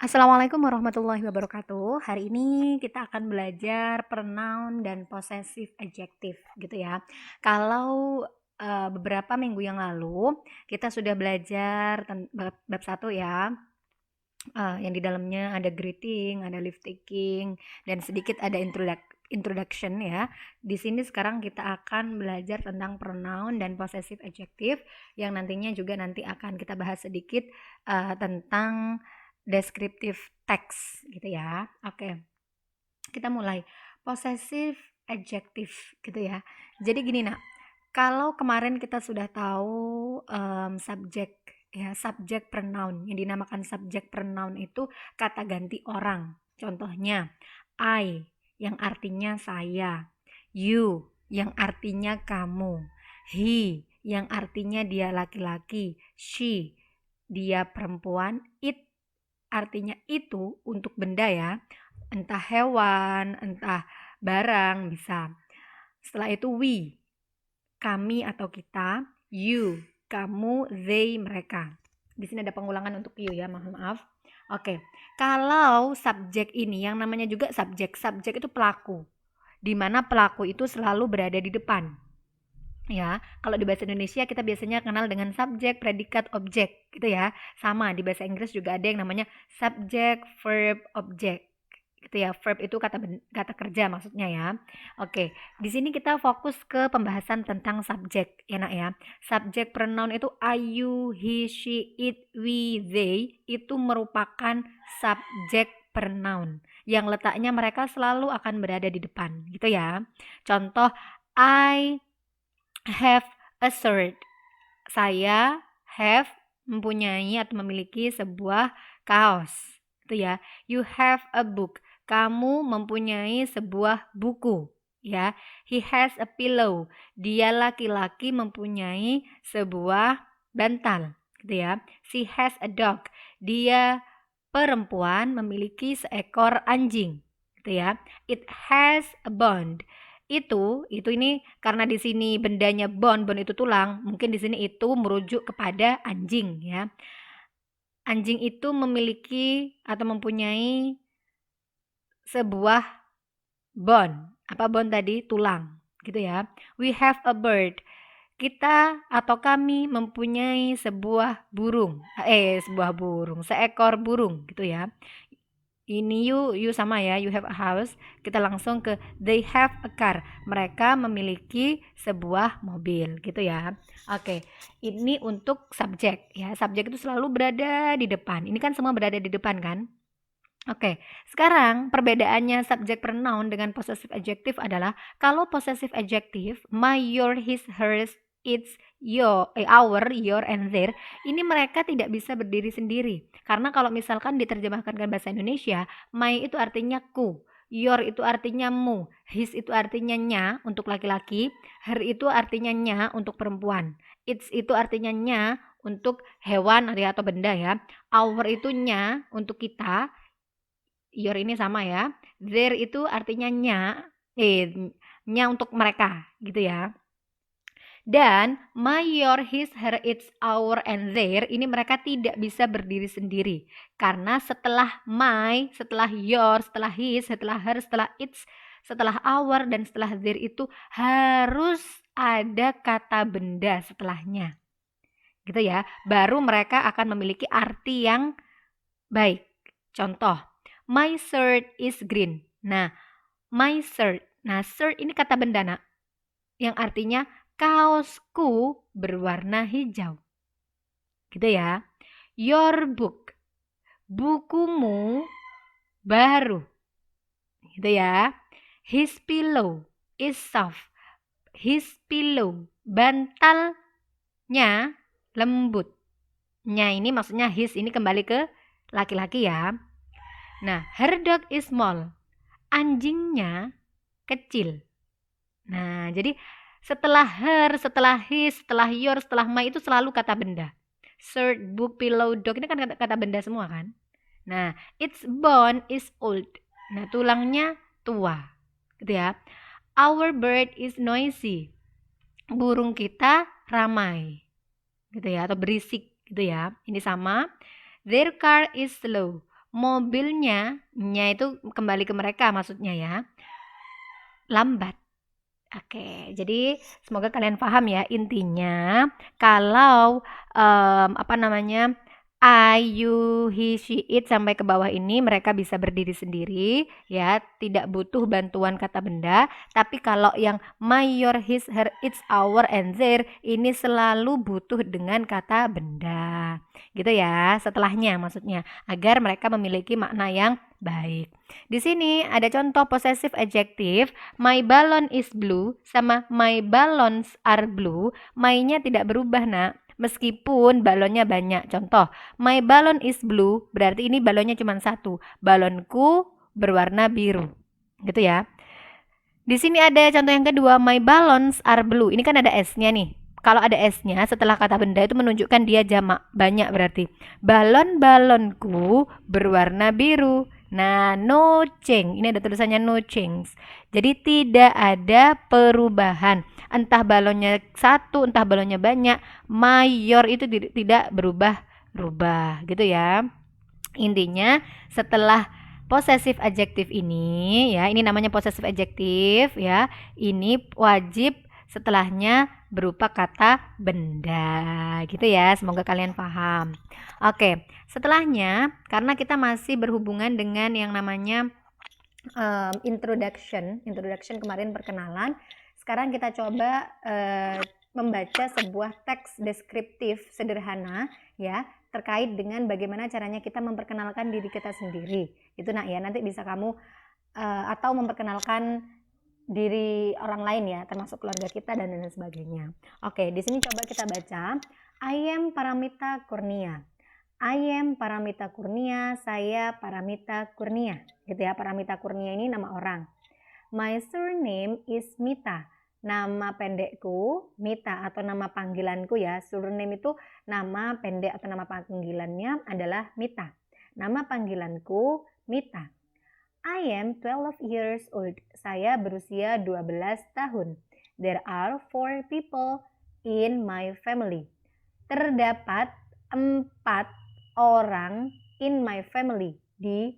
Assalamualaikum warahmatullahi wabarakatuh. Hari ini kita akan belajar pronoun dan possessive adjective gitu ya. Kalau beberapa minggu yang lalu kita sudah belajar bab 1 ya, yang di dalamnya ada greeting, ada leave taking, dan sedikit ada introduction ya. Di sini sekarang kita akan belajar tentang pronoun dan possessive adjective yang nantinya juga nanti akan kita bahas sedikit tentang descriptive text gitu ya. Oke, kita mulai. Possessive adjective gitu ya. Jadi gini nak, kalau kemarin kita sudah tahu subjek ya, subjek pronoun yang dinamakan subjek pronoun itu kata ganti orang. Contohnya I yang artinya saya, you yang artinya kamu, he yang artinya dia laki-laki, she dia perempuan, it artinya itu untuk benda ya, entah hewan, entah barang bisa. Setelah itu we, kami atau kita, you, kamu, they, mereka. Di sini ada pengulangan untuk you ya, mohon maaf. Oke, kalau subjek ini yang namanya juga subjek itu pelaku, di mana pelaku itu selalu berada di depan. Ya, kalau di bahasa Indonesia kita biasanya kenal dengan subjek, predikat, objek gitu ya. Sama di bahasa Inggris juga ada yang namanya subjek, verb, objek gitu ya. Verb itu kata kerja maksudnya ya. Oke, di sini kita fokus ke pembahasan tentang subjek ya nak ya. Subjek pronoun itu I, you, he, she, it, we, they itu merupakan subjek pronoun yang letaknya mereka selalu akan berada di depan gitu ya. Contoh I have a shirt. Saya have mempunyai atau memiliki sebuah kaos. Itu ya. You have a book. Kamu mempunyai sebuah buku. Ya. He has a pillow. Dia laki-laki mempunyai sebuah bantal. Gitu ya. She has a dog. Dia perempuan memiliki seekor anjing. Gitu ya. It has a bond. Itu ini karena di sini bendanya bone itu tulang, mungkin di sini itu merujuk kepada anjing ya. Anjing itu memiliki atau mempunyai sebuah bone. Apa bone tadi? Tulang, gitu ya. We have a bird. Kita atau kami mempunyai sebuah burung. Seekor burung gitu ya. Ini you sama ya, you have a house. Kita langsung ke they have a car. Mereka memiliki sebuah mobil gitu ya. Oke, ini untuk subjek ya. Subjek itu selalu berada di depan. Ini kan semua berada di depan kan? Oke, sekarang perbedaannya subjek pronoun dengan possessive adjective adalah kalau possessive adjective my, your, his, hers, its, our, your, and their ini mereka tidak bisa berdiri sendiri. Karena kalau misalkan diterjemahkan ke bahasa Indonesia, my itu artinya ku, your itu artinya mu, his itu artinya nya untuk laki-laki, her itu artinya nya untuk perempuan, its itu artinya nya untuk hewan atau benda ya, our itu nya untuk kita, your ini sama ya. Their itu artinya nya untuk mereka gitu ya. Dan my, your, his, her, its, our, and their ini mereka tidak bisa berdiri sendiri. Karena setelah my, setelah your, setelah his, setelah her, setelah its, setelah our, dan setelah their itu harus ada kata benda setelahnya. Gitu ya. Baru mereka akan memiliki arti yang baik. Contoh, my shirt is green. Nah, my shirt. Nah, shirt ini kata benda nak. Yang artinya kaosku berwarna hijau. Gitu ya. Your book. Bukumu baru. Gitu ya. His pillow is soft. His pillow. Bantalnya lembut. Nya ini maksudnya his ini kembali ke laki-laki ya. Nah, her dog is small. Anjingnya kecil. Nah, jadi setelah her, setelah his, setelah your, setelah my itu selalu kata benda. Shirt, book, pillow, dog ini kan kata benda semua kan. Nah, its bone is old. Nah, tulangnya tua. Gitu ya. Our bird is noisy. Burung kita ramai. Gitu ya, atau berisik gitu ya. Ini sama. Their car is slow. Mobilnya, nya itu kembali ke mereka maksudnya ya, lambat. Oke, jadi semoga kalian paham ya. Intinya kalau apa namanya, I, you, he, she, it sampai ke bawah ini mereka bisa berdiri sendiri ya, tidak butuh bantuan kata benda. Tapi kalau yang my, your, his, her, its, our, and their ini selalu butuh dengan kata benda. Gitu ya, setelahnya maksudnya agar mereka memiliki makna yang baik. Di sini ada contoh possessive adjective. My balloon is blue sama my balloons are blue. My-nya tidak berubah, Nak. Meskipun balonnya banyak. Contoh, my balloon is blue, berarti ini balonnya cuma satu. Balonku berwarna biru. Gitu ya. Di sini ada contoh yang kedua, my balloons are blue. Ini kan ada S-nya nih. Kalau ada S-nya setelah kata benda itu menunjukkan dia jamak, banyak berarti. Balon-balonku berwarna biru. Nah, no change. Ini ada tulisannya no change. Jadi tidak ada perubahan. Entah balonnya satu, entah balonnya banyak, mayor itu tidak berubah-rubah gitu ya. Intinya setelah possessive adjective ini ya, ini namanya possessive adjective ya. Ini wajib setelahnya berupa kata benda gitu ya. Semoga kalian paham. Oke, setelahnya karena kita masih berhubungan dengan yang namanya introduction kemarin perkenalan. Sekarang kita coba membaca sebuah teks deskriptif sederhana ya, terkait dengan bagaimana caranya kita memperkenalkan diri kita sendiri. Itu Nak ya, nanti bisa kamu atau memperkenalkan diri orang lain ya, termasuk keluarga kita dan lain sebagainya. Oke, di sini coba kita baca. I am Paramita Kurnia. I am Paramita Kurnia, saya Paramita Kurnia. Gitu ya, Paramita Kurnia ini nama orang. My surname is Mita. Nama pendekku Mita atau nama panggilanku ya. Surname itu nama pendek atau nama panggilannya adalah Mita. Nama panggilanku Mita. I am 12 years old. Saya berusia 12 tahun. There are 4 people in my family. Terdapat 4 orang in my family, di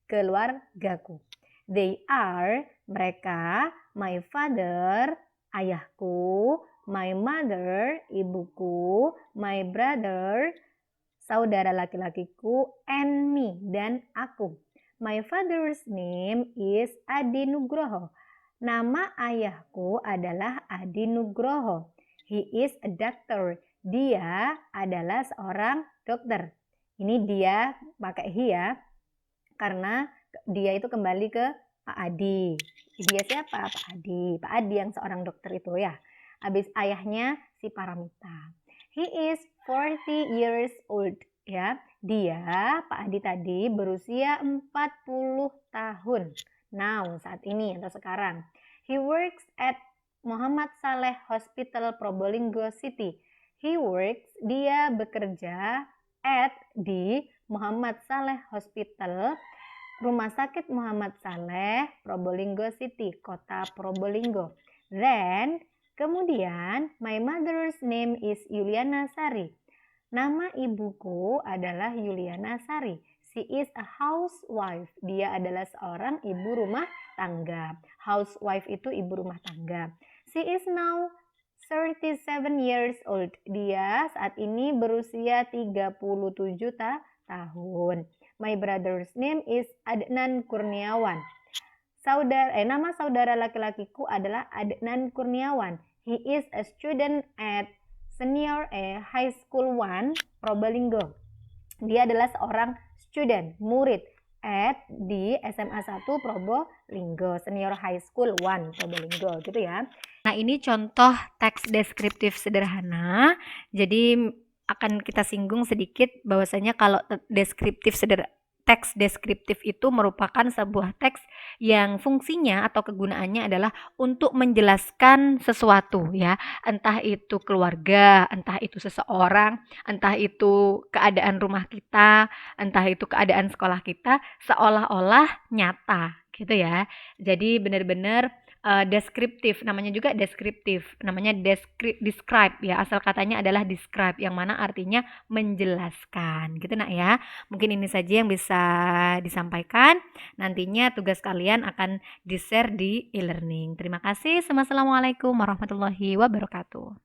keluargaku. They are, mereka, my father, ayahku, my mother, ibuku, my brother, saudara laki-lakiku, and me, dan aku. My father's name is Adi Nugroho. Nama ayahku adalah Adi Nugroho. He is a doctor. Dia adalah seorang dokter. Ini dia pakai he ya, karena dia itu kembali ke Pak Adi. Dia siapa? Pak Adi. Pak Adi yang seorang dokter itu ya. Habis ayahnya si Paramita. He is 40 years old ya. Dia, Pak Adi tadi berusia 40 tahun. Now, saat ini atau sekarang. He works at Muhammad Saleh Hospital Probolinggo City. Dia bekerja di Muhammad Saleh Hospital, Rumah Sakit Muhammad Saleh, Probolinggo City, Kota Probolinggo. Then, kemudian, my mother's name is Yuliana Sari. Nama ibuku adalah Yuliana Sari. She is a housewife. Dia adalah seorang ibu rumah tangga. Housewife itu ibu rumah tangga. She is now 37 years old. Dia saat ini berusia 37 tahun. My brother's name is Adnan Kurniawan. Nama saudara laki-lakiku adalah Adnan Kurniawan. He is a student at Senior High School 1 Probolinggo. Dia adalah seorang student, murid di SMA 1 Probolinggo, Senior High School 1 Probolinggo gitu ya. Nah, ini contoh teks deskriptif sederhana. Jadi akan kita singgung sedikit bahwasanya kalau teks deskriptif itu merupakan sebuah teks yang fungsinya atau kegunaannya adalah untuk menjelaskan sesuatu ya, entah itu keluarga, entah itu seseorang, entah itu keadaan rumah kita, entah itu keadaan sekolah kita, seolah-olah nyata gitu ya. Jadi benar-benar deskriptif, namanya juga deskriptif, namanya describe ya, asal katanya adalah describe, yang mana artinya menjelaskan, gitu Nak ya. Mungkin ini saja yang bisa disampaikan, nantinya tugas kalian akan di-share di e-learning. Terima kasih, assalamualaikum warahmatullahi wabarakatuh.